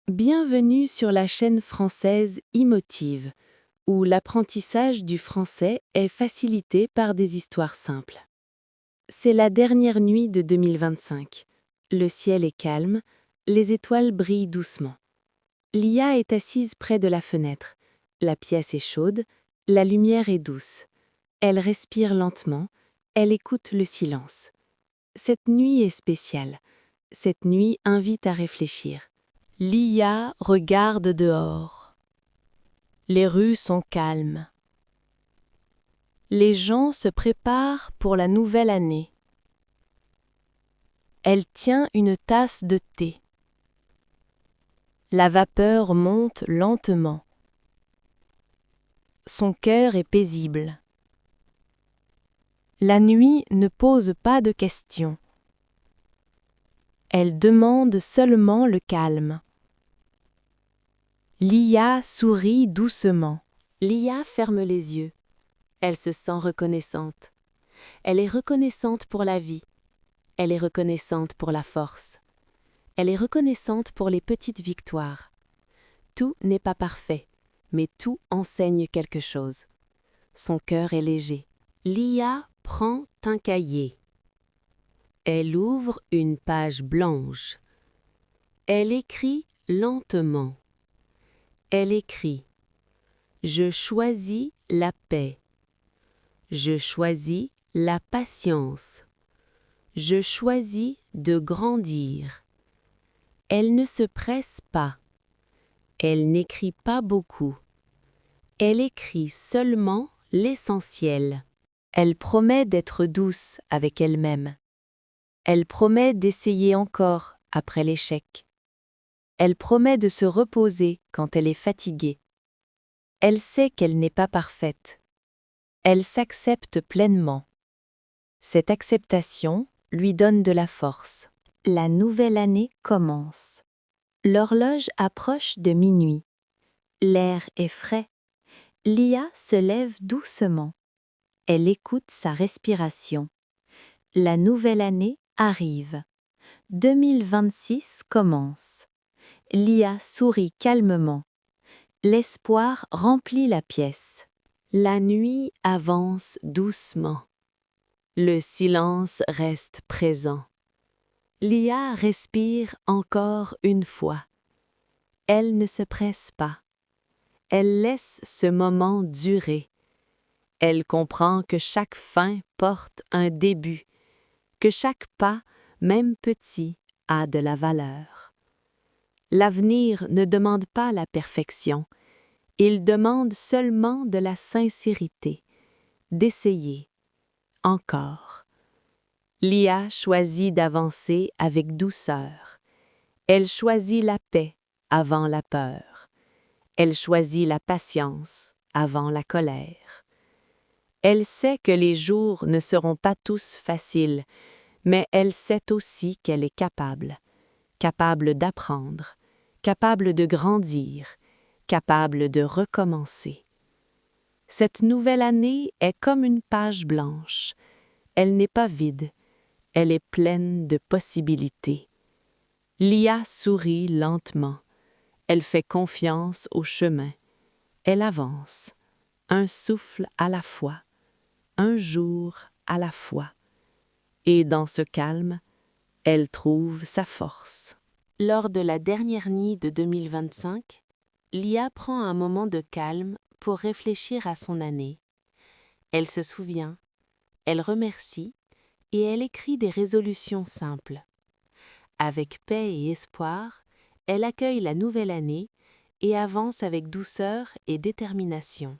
Bienvenue sur la chaîne française Emotive, où l'apprentissage du français est facilité par des histoires simples. C'est la dernière nuit de 2025. Le ciel est calme, les étoiles brillent doucement. Lia est assise près de la fenêtre. La pièce est chaude, la lumière est douce. Elle respire lentement, elle écoute le silence. Cette nuit est spéciale. Cette nuit invite à réfléchir. Lia regarde dehors. Les rues sont calmes. Les gens se préparent pour la nouvelle année. Elle tient une tasse de thé. La vapeur monte lentement. Son cœur est paisible. La nuit ne pose pas de questions. Elle demande seulement le calme. Lia sourit doucement. Lia ferme les yeux. Elle se sent reconnaissante. Elle est reconnaissante pour la vie. Elle est reconnaissante pour la force. Elle est reconnaissante pour les petites victoires. Tout n'est pas parfait, mais tout enseigne quelque chose. Son cœur est léger. Lia prend un cahier. Elle ouvre une page blanche. Elle écrit lentement. Elle écrit « Je choisis la paix. Je choisis la patience. Je choisis de grandir. » Elle ne se presse pas. Elle n'écrit pas beaucoup. Elle écrit seulement l'essentiel. Elle promet d'être douce avec elle-même. Elle promet d'essayer encore après l'échec. Elle promet de se reposer quand elle est fatiguée. Elle sait qu'elle n'est pas parfaite. Elle s'accepte pleinement. Cette acceptation lui donne de la force. La nouvelle année commence. L'horloge approche de minuit. L'air est frais. Lia se lève doucement. Elle écoute sa respiration. La nouvelle année arrive. 2026 commence. Lia sourit calmement. L'espoir remplit la pièce. La nuit avance doucement. Le silence reste présent. Lia respire encore une fois. Elle ne se presse pas. Elle laisse ce moment durer. Elle comprend que chaque fin porte un début, que chaque pas, même petit, a de la valeur. L'avenir ne demande pas la perfection, il demande seulement de la sincérité, d'essayer, encore. Lia choisit d'avancer avec douceur. Elle choisit la paix avant la peur. Elle choisit la patience avant la colère. Elle sait que les jours ne seront pas tous faciles, mais elle sait aussi qu'elle est capable d'apprendre, capable de grandir, capable de recommencer. Cette nouvelle année est comme une page blanche. Elle n'est pas vide, elle est pleine de possibilités. Lia sourit lentement. Elle fait confiance au chemin. Elle avance, un souffle à la fois, un jour à la fois. Et dans ce calme, elle trouve sa force. Lors de la dernière nuit de 2025, Lia prend un moment de calme pour réfléchir à son année. Elle se souvient, elle remercie et elle écrit des résolutions simples. Avec paix et espoir, elle accueille la nouvelle année et avance avec douceur et détermination.